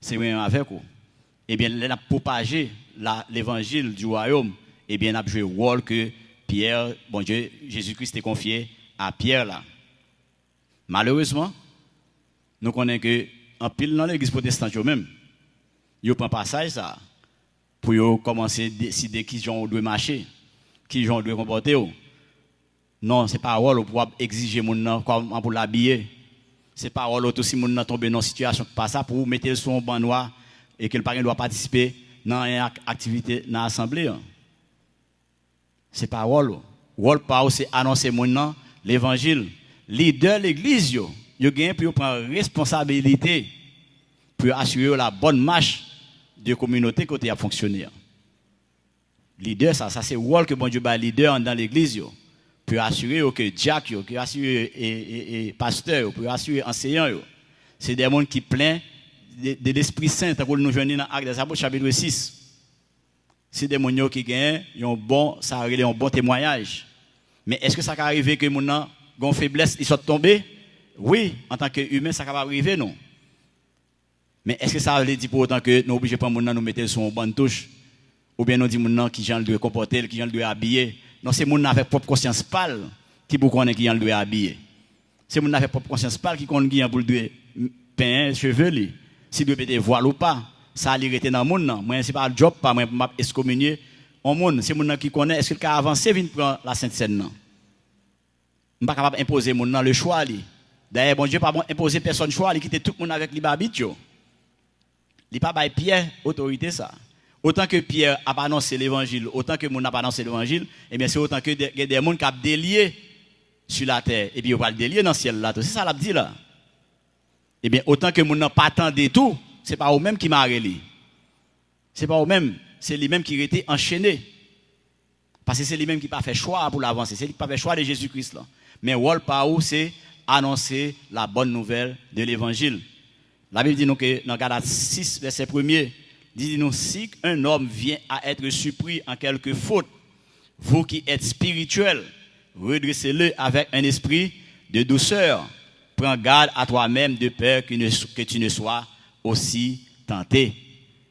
C'est rien avec vous. Eh bien il a propagé l'évangile du royaume. Eh bien il a joué le rôle que Pierre, bon Dieu, Jésus-Christ est confié à Pierre là. Malheureusement, nous connaissons que en pile dans l'église protestante même, il prend passage ça pour commencer à décider qui gens doit marcher, qui gens doit comporter. Non, c'est pas rôle pour exiger mon nom comme pour l'habiller. C'est pas rôle aussi mon nom tomber dans une situation pas ça pour mettre son banc noir et que le parent doit participer dans une activité dans l'assemblée. C'est pas rôle. Rôle pas c'est annoncer mon nom l'évangile. Leader l'église yo gagne pour prendre responsabilité pour assurer la bonne marche de communauté côté à fonctionner. Leader ça c'est le rôle que bon Dieu ba leader dans l'église yo pour assurer que diacre yo, pour assurer et pasteur, pour assurer enseignant yo. C'est des gens qui plein de l'Esprit Saint tant que nous joignons dans Actes des Apôtres chapitre 6. C'est des gens qui gagnent un bon témoignage. Mais est-ce que ça peut arriver que mon gens gon faiblesse ils sont tombés? Oui, en tant qu'humain ça peut arriver non. Mais est-ce que ça veut dire pour autant que nous obligés pas mon nous mettre sur une bonne touche ou bien nous dit mon qui gens doit comporter, qui gens doit habiller? Non, c'est mon avec propre conscience pâle qui pour connaître qui gens doit habiller. C'est mon avec propre conscience pâle qui connaît qui pour doit peindre cheveux li. Si doit mettre voile ou pas, ça aller rester dans monde non. Moi c'est pas job pas moi m'a excommunier en monde, c'est mon qui connaît est-ce qu'il a avancer vinn prendre la Sainte Seine non. On pas capable imposer mon le choix li. D'ailleurs bon Dieu pas imposer personne choix, il quitte tout le monde avec li babit yo. Il pas bail Pierre autorité ça. Autant que Pierre a annoncé l'évangile, autant que moun n'a pas annoncé l'évangile, eh bien c'est autant que des gens qui ont délié sur la terre et puis on va le délier dans le ciel là. C'est ça l'a dit là. Eh bien autant que moun n'a pas attendu tout, c'est pas eux même qui m'a relié. C'est pas eux même, c'est lui-même qui était enchaîné. Parce que c'est lui-même qui n'a pas fait choix pour l'avancer, c'est lui qui n'a pas fait choix de Jésus-Christ là. Mais rôle par où c'est annoncer la bonne nouvelle de l'évangile. La Bible dit nous que dans Galates 6 verset 1er, dit-nous, si un homme vient à être surpris en quelque faute, vous qui êtes spirituels, redressez-le avec un esprit de douceur. Prends garde à toi-même de peur que tu ne sois aussi tenté.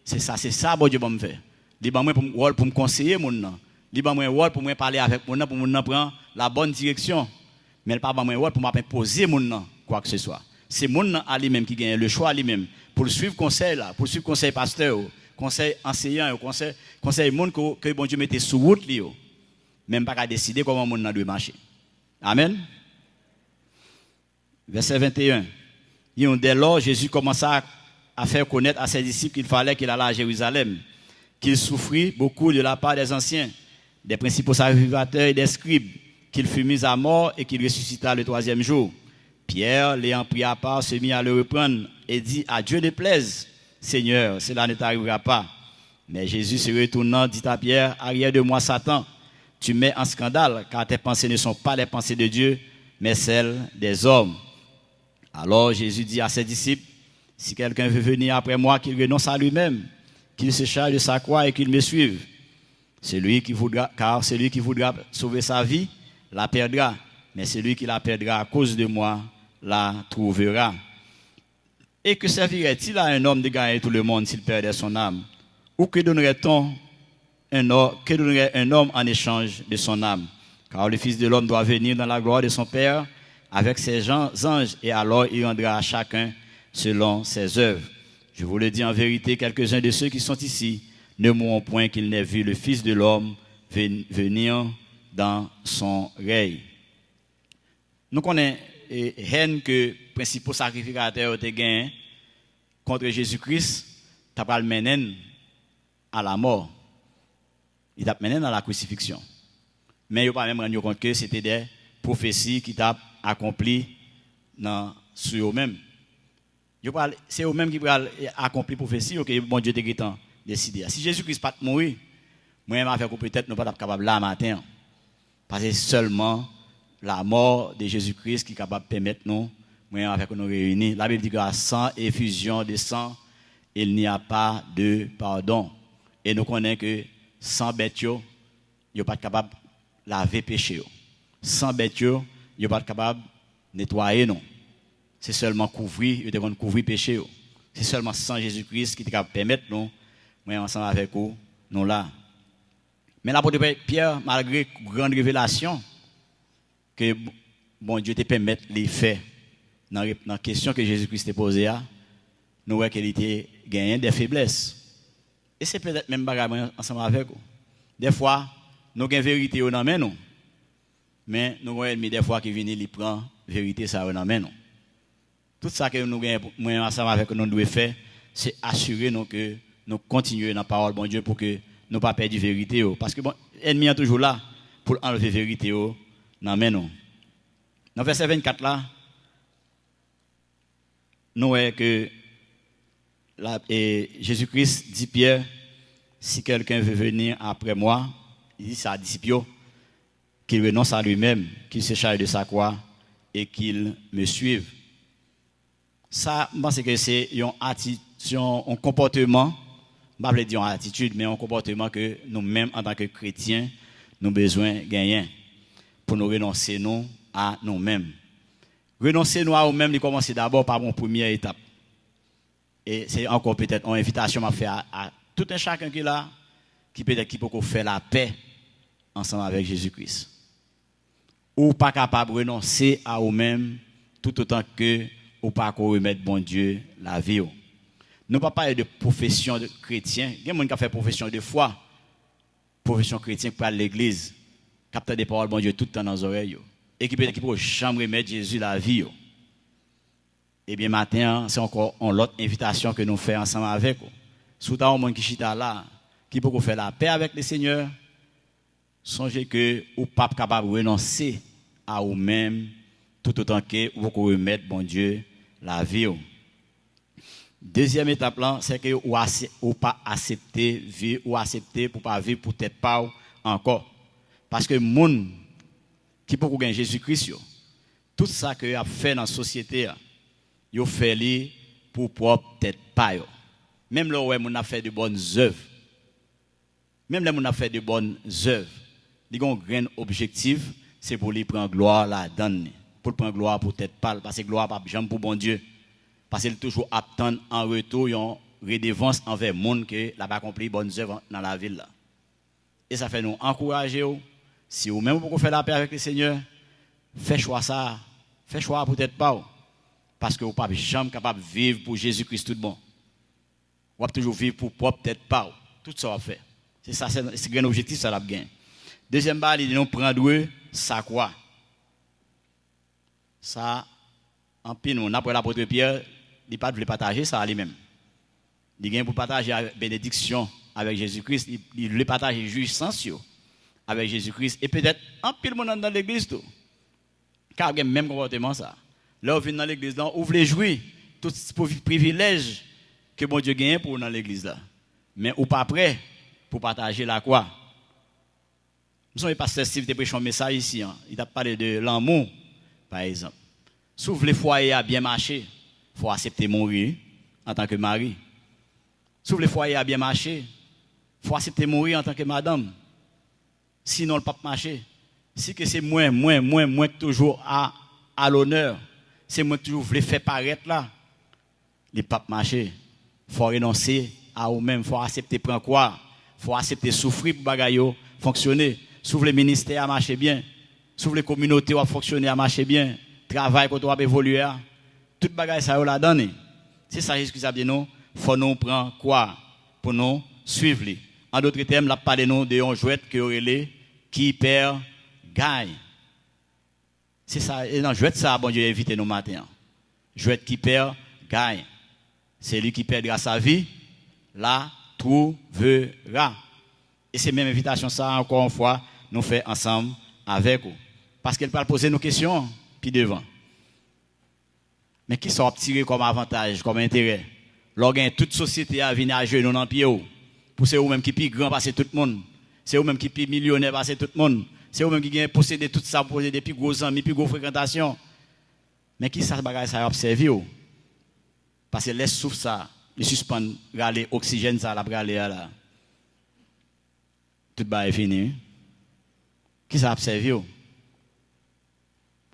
C'est ça, bon Dieu, me faire. Il m'a pour me conseiller, mon nom. Il m'a pour me parler avec mon nom, pour me prendre la bonne direction. Mais il pas pour m'imposer mon nom, quoi que ce soit. C'est mon nom à lui-même qui gagne le choix à lui-même. Pour suivre conseil là, pour suivre conseil pasteur, conseil enseignant, conseil monde que bon Dieu mette sous route li, même pas qu'à décider comment monde doit marcher. Amen. Verset 21. Dès lors Jésus commença à faire connaître à ses disciples qu'il fallait qu'il allât à Jérusalem, qu'il souffrit beaucoup de la part des anciens, des principaux sacrificateurs et des scribes, qu'il fut mis à mort et qu'il ressuscita le troisième jour. Pierre, l'ayant pris à part, se mit à le reprendre et dit, à Dieu ne plaise, Seigneur, cela ne t'arrivera pas. Mais Jésus se retournant dit à Pierre, arrière de moi Satan, tu mets en scandale, car tes pensées ne sont pas les pensées de Dieu, mais celles des hommes. Alors Jésus dit à ses disciples, si quelqu'un veut venir après moi, qu'il renonce à lui-même, qu'il se charge de sa croix et qu'il me suive. Car celui qui voudra sauver sa vie, la perdra, mais celui qui la perdra à cause de moi, la trouvera. Et que servirait-il à un homme de gagner tout le monde s'il perdait son âme? Ou que donnerait-on un homme en échange de son âme? Car le Fils de l'homme doit venir dans la gloire de son Père avec ses anges, et alors il rendra à chacun selon ses œuvres. Je vous le dis en vérité, quelques-uns de ceux qui sont ici ne mourront point qu'ils n'aient vu le Fils de l'homme venir dans son règne. Nous connaissons haine que principaux sacrificateurs ont gagné contre Jésus-Christ, tu pas le mener à la mort. Il t'a mené à la crucifixion. Mais il n'a pas même rendu compte que c'était des prophéties qui t'a accompli sur eux-mêmes. C'est eux-mêmes qui ont accompli la prophétie que bon Dieu t'a décidé. Si Jésus-Christ n'a pas mourir, moi-même avec peut-être nous ne sommes pas capables là matin. Parce que seulement la mort de Jésus-Christ qui est capable de permettre nous, moi avec nous réunir. La Bible dit qu'à sans effusion de sang, il n'y a pas de pardon. Et nous connaissons que sans bête, il n'y a pas capable de laver péché. Sans bête, il n'y a pas capable de nettoyer non. C'est seulement couvrir, il devons couvrir péché. C'est seulement sans Jésus-Christ qui est capable de permettre nous, moi ensemble avec vous, nous là. Mais l'apôtre Pierre, malgré une grande révélation, que bon Dieu te permette les faits dans la question que Jésus-Christ t'a posée, nous voyons qu'il était gagné des faiblesses. Et c'est peut-être même bagarre ensemble avec vous. Des fois, nous avons une vérité au nom nous, mais nous avons des fois qui viennent les prendre vérité ça au nom nous. Tout ça que nous avons ensemble avec nous devons faire, c'est assurer nous que nous continuons dans la parole de bon Dieu pour que nous ne pas perdre la vérité. Parce que l'ennemi est toujours là pour enlever la vérité. Dans le verset 24 là, nous voyons que Jésus-Christ dit Pierre, si quelqu'un veut venir après moi, il dit ça à disciples, qu'il renonce à lui-même, qu'il se charge de sa croix et qu'il me suive. Ça, je pense que c'est un comportement, je ne vais pas dire une attitude, mais un comportement que nous-mêmes, en tant que chrétiens, nous avons besoin de gagner pour nous renoncer nous à nous-mêmes. Renoncer nous à nous-mêmes, il commence d'abord par mon première étape. Et c'est encore peut-être une invitation à faire à tout un chacun qui est là, qui peut-être qui peut faire la paix ensemble avec Jésus-Christ. Ou pas capable de renoncer à vous-même tout autant que ou pas qu'on remettre bon Dieu la vie. Nous ne parlons pas de profession de chrétien. Il y a des gens qui font profession de foi, profession chrétienne qui parle à l'église, capte des paroles bon Dieu tout le temps dans les oreilles. Et qui peut jamais remettre Jésus la vie. Eh bien, matin, c'est encore une autre invitation que nous faisons ensemble avec vous. Surtout, les gens qui chita là, qui peut faire la paix avec le Seigneur, songez que vous n'êtes pas capable de renoncer à vous-même tout autant que vous pouvez remettre, bon Dieu, la vie. Deuxième étape, c'est que vous n'avez pas accepté vivre ou accepter pour ne pas vivre pour tête pas encore. Parce que les gens qui peuvent gagner Jésus-Christ, tout ça que vous avez fait dans la société, vous fait pour propre tête pas. Même là où on a fait de bonnes œuvres, même là où on a fait de bonnes œuvres, ils ont un grand objectif, c'est pour lui prendre gloire là-dedans. Pour prendre gloire pour tête pas, parce que gloire pas jamais pour bon Dieu. Parce qu'il toujours attend en retour une redevance envers le monde qui n'a pas accompli bonnes œuvres dans la ville. Là. Et ça fait nous encourager. Si vous même pour faire la paix avec le Seigneur, faites choix ça. Faites choix peut-être pas. Parce que vous n'êtes pas jamais capable de vivre pour Jésus-Christ tout bon. Vous pouvez toujours vivre pour propre tête pas. Tout ça va faire. C'est ça, c'est un grand objectif, ça l'a gagné. Deuxième balle, il dit nous prendre sa croix. Ça, en pile, après l'apôtre Pierre, il n'a pas de partager ça à lui-même. Il vient pour partager la bénédiction avec Jésus-Christ. Il veut partager le jouissance avec Jésus-Christ. Et peut-être en pile monde dans l'église tout. Car il y a le même comportement ça. Là, on vient dans l'église, on veut jouir tous les privilèges que bon Dieu gagne pour dans l'église là. Mais ou pas prêt pour partager la croix. Nous sommes pasteur Steve qui prêché un message ici. Il a parlé de l'amour, par exemple. Si vous voulez foyer à bien marcher, il faut accepter mourir en tant que mari. Si vous voulez foyer à bien marcher, il faut accepter mourir en tant que madame. Sinon, le pape marcher. Si que c'est moins que toujours à l'honneur, c'est moi que toujours voulez faire paraître là, les papes marcher. Il faut renoncer à vous-même, il faut accepter prendre quoi, il faut accepter souffrir pour bagaille fonctionner. Si vous voulez le ministère à marcher bien, si vous voulez la communauté à fonctionner à marcher bien, travail pour toi évoluer, toute bagaille ça la donne. C'est ça Jésus a dit nous, faut nous prendre quoi pour nous suivre lui. En d'autres termes, la parler nous de un jouet qui perd gagne. C'est ça et dans jouet ça bon Dieu invité nous matin. Jouet qui perd gagne. C'est lui qui perdra sa vie, la trouvera. Et c'est même invitation ça encore une fois nous fait ensemble avec vous. Parce qu'elle parle poser nos questions puis devant. Mais qui sont tirés comme avantage, comme intérêt? Lorsqu'il toute société a venir à genoux dans le pied, pour c'est vous-même qui plus grand passer tout le monde. C'est vous-même qui plus millionnaire passer tout le monde. C'est vous-même qui gagne posséder tout ça, posséder des plus gros amis, plus gros fréquentations. Mais qui ça bagaille ça observer? Parce que laisse souffle ça, il suspend râler oxygène ça la râler là. Tout est fini. Qui ça observe?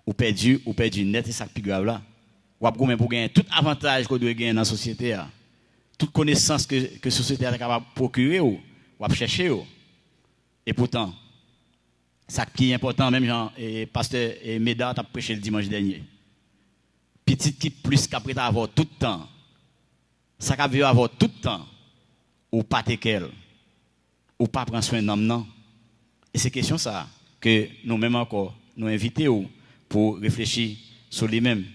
Ou perdu net, c'est ça qui est plus grave là. Ou avez pour gagner tout avantage qu'on doit gagner dans la société. Toute connaissance que la société est capable de procurer, ou chercher. Et pourtant, ça qui est important, même Jean et pasteur Médard a prêché le dimanche dernier. Petit qui plus qu'après avoir tout le temps. Ça qui veut avoir tout le temps. Ou pas tequel. Ou pas prendre soin d'un homme. Et c'est question ça que nous-mêmes encore nous invitons pour réfléchir sur lui-même.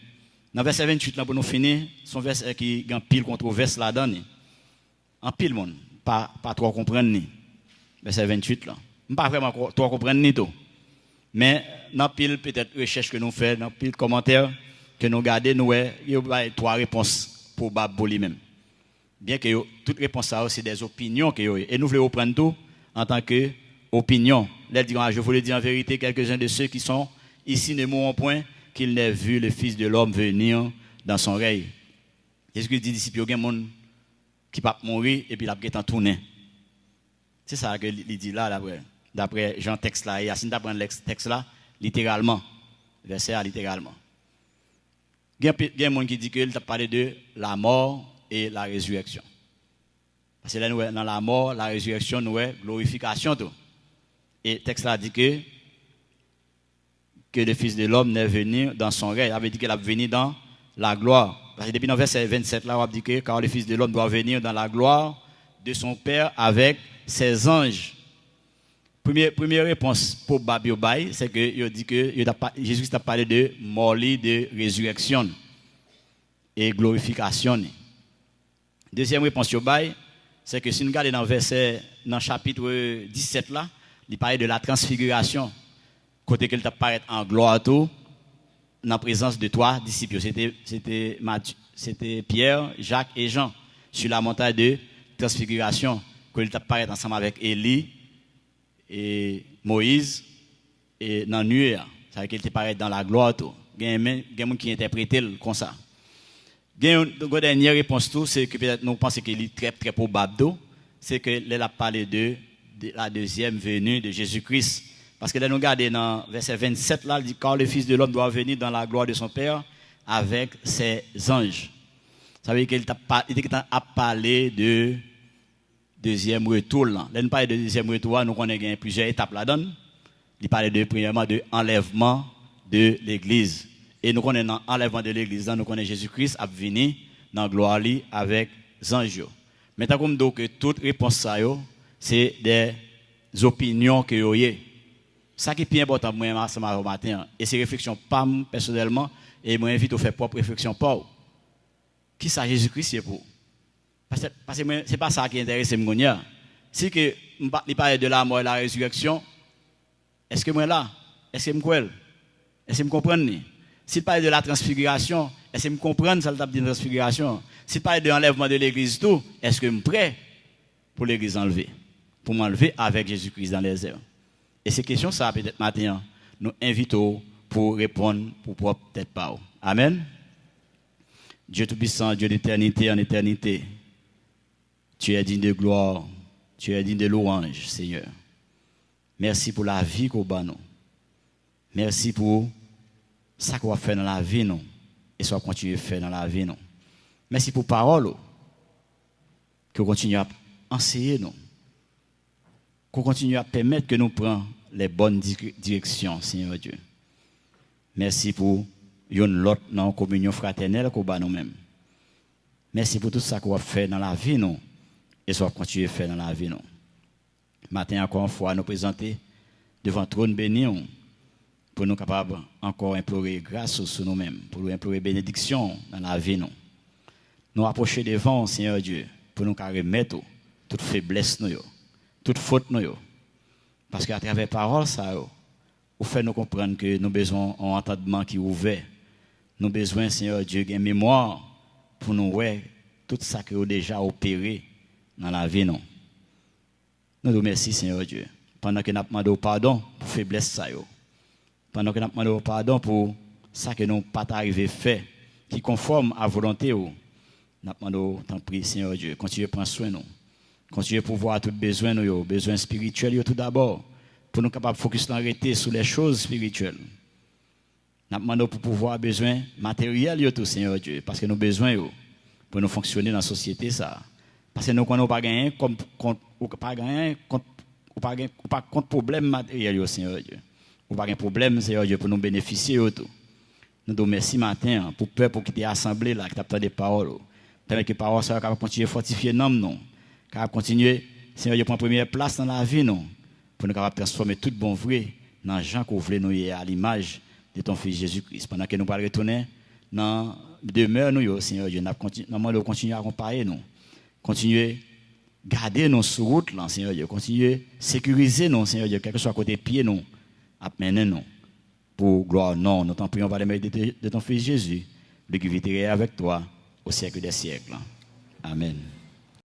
Dans le verset 28, là, pour nous finir, son verset qui a pile controverse là-dedans. En pile, monde, pas trop comprendre. Ni. Verset 28, là. Pas vraiment trop comprendre ni tout. Mais dans pile, peut-être, recherche que nous faisons, dans pile commentaires que nous gardons, nous avons trois réponses pour lui-même. Bien que toute réponse à c'est des opinions que et nous voulons prendre tout en tant que opinion. Je voulais dire en vérité, quelques-uns de ceux qui sont ici ne mourront point qu'il n'ait vu le Fils de l'homme venir dans son règne. Jésus dit disciples, il y a des gens qui ne peuvent pas mourir et puis il a tourné. C'est ça qu'il dit là, d'après Jean texte là, et Yacine d'apprendre le texte là, littéralement. Verset A, littéralement. Il y a des gens qui disent qu'il a parlé de la mort et la résurrection. Parce que là, nous, dans la mort, la résurrection, nous avons glorification. Tout. Et le texte là dit que le Fils de l'homme n'est venu dans son règne. Il avait dit qu'il a venu dans la gloire. Parce que depuis le verset 27, là, on a dit que car le Fils de l'homme doit venir dans la gloire de son Père avec ses anges. Première réponse pour Babi Obay, c'est que il dit que Jésus a parlé de mort, de résurrection et glorification. Deuxième réponse Obay, c'est que si nous regardons dans le chapitre 17 là, il parle de la transfiguration, côté qu'il apparaît en gloire tout, en présence de trois disciples. C'était Pierre, Jacques et Jean sur la montagne de transfiguration, qu'il apparaît ensemble avec Élie et Moïse et dans la nuée. Ça veut dire qu'il apparaît dans la gloire tout. Il y a des gens qui interprètent comme ça. Une dernière réponse, c'est que peut-être nous pensons qu'il est très, très probable, c'est qu'il a parlé de la deuxième venue de Jésus-Christ. Parce que là, nous regardons dans verset 27, là, il dit, car le Fils de l'homme doit venir dans la gloire de son Père avec ses anges. Ça veut dire qu'il a parlé de deuxième retour. Là, nous parlons de deuxième retour, nous connaissons plusieurs étapes là-dedans. Il parlait premièrement de enlèvement de l'Église. Et nous connaissons l'enlèvement de l'Église, nous connaissons Jésus-Christ a venu dans la gloire avec les anges. Maintenant, comme donc, toute réponse, c'est des opinions que vous avez. Ça qui est plus important pour moi ce matin, et ces réflexions, pas personnellement, et je m'invite à faire propre réflexion pour qui ça Jésus-Christ c'est pour. Parce que ce n'est pas ça qui intéresse moi. Si que il parle de la mort et de la résurrection, est-ce que moi là? Est-ce que je me crois? Est-ce que je me comprends? S'il parle de la transfiguration, est-ce que je me comprends ça le tape de transfiguration? S'il parle de l'enlèvement de l'église tout, est-ce que je suis prêt pour l'église enlever? Pour m'enlever avec Jésus-Christ dans les airs. Et ces questions, ça peut-être maintenant, nous invitons pour répondre pour propre tête pas. Amen. Dieu Tout-Puissant, Dieu d'éternité en éternité, tu es digne de gloire, tu es digne de louange, Seigneur. Merci pour la vie qu'on a. Merci pour ça qu'on va faire dans la vie, non, et ça va continuer à faire dans la vie, non. Merci pour parole, qu'on continue à enseigner, non, qu'on continue à permettre que nous prenions les bonnes directions, Seigneur Dieu. Merci pour l'autre dans communion fraternelle qu'on a nous-mêmes. Merci pour tout ça qu'on va faire dans la vie, non, et ça va continuer à faire dans la vie, non. Matin, encore une fois, nous présenter devant le trône béni, pour nous capables encore implorer grâce sur nous-mêmes, pour nous implorer bénédiction dans la vie. Nous approcher devant, Seigneur Dieu, pour nous remettre toute faiblesse, toute faute. Parce qu'à travers la parole, ça, vous fait nous comprendre que nous avons besoin d'un entendement qui est ouvert. Nous avons besoin, Seigneur Dieu, d'une mémoire pour nous voir tout ça que nous avons déjà opéré dans la vie. Nous nous remercions, Seigneur Dieu, pendant que nous demandons pardon pour faiblesse, ça. Pendant que nous demandons pardon pour ça que nous n'avons pas arrivé à faire, qui conforme à la volonté, nous demandons, tant pis, Seigneur Dieu, continuez à prendre soin de nous. Continuez à pouvoir tous besoins, nous, besoins spirituels tout d'abord, pour nous capables de focus arrêter sur les choses spirituelles. Nous demandons pour pouvoir besoin matériel, tout, Seigneur Dieu, parce que nous avons besoin pour nous fonctionner dans la société, ça. Parce que nous n'avons pas gagné contre problème matériel, Seigneur Dieu. Ou pas de problème, Seigneur Dieu, pour nous bénéficier de tout. Nous te remercions matin pour peur pour quitter l'assemblée là, qui t'apporte des paroles. Permet que les paroles soient capables de continuer à fortifier nos noms. Capable de continuer, Seigneur Dieu, prendre première place dans la vie, non. Pour nous capables de transformer tout bon vrai dans gens qu'on voulait nous à l'image de ton Fils Jésus-Christ. Pendant que nous allons retourner dans demeure, nous, Seigneur Dieu, nous continuer à accompagner nous. Continuer à garder nos sur route, là, Seigneur Dieu. Continuer à sécuriser nous, Seigneur Dieu, quel que soit côté pied, nous. Amenez nous pour gloire non, nous t'en prions par les mérites de ton Fils Jésus, lui qui vit avec toi au siècle des siècles. Amen.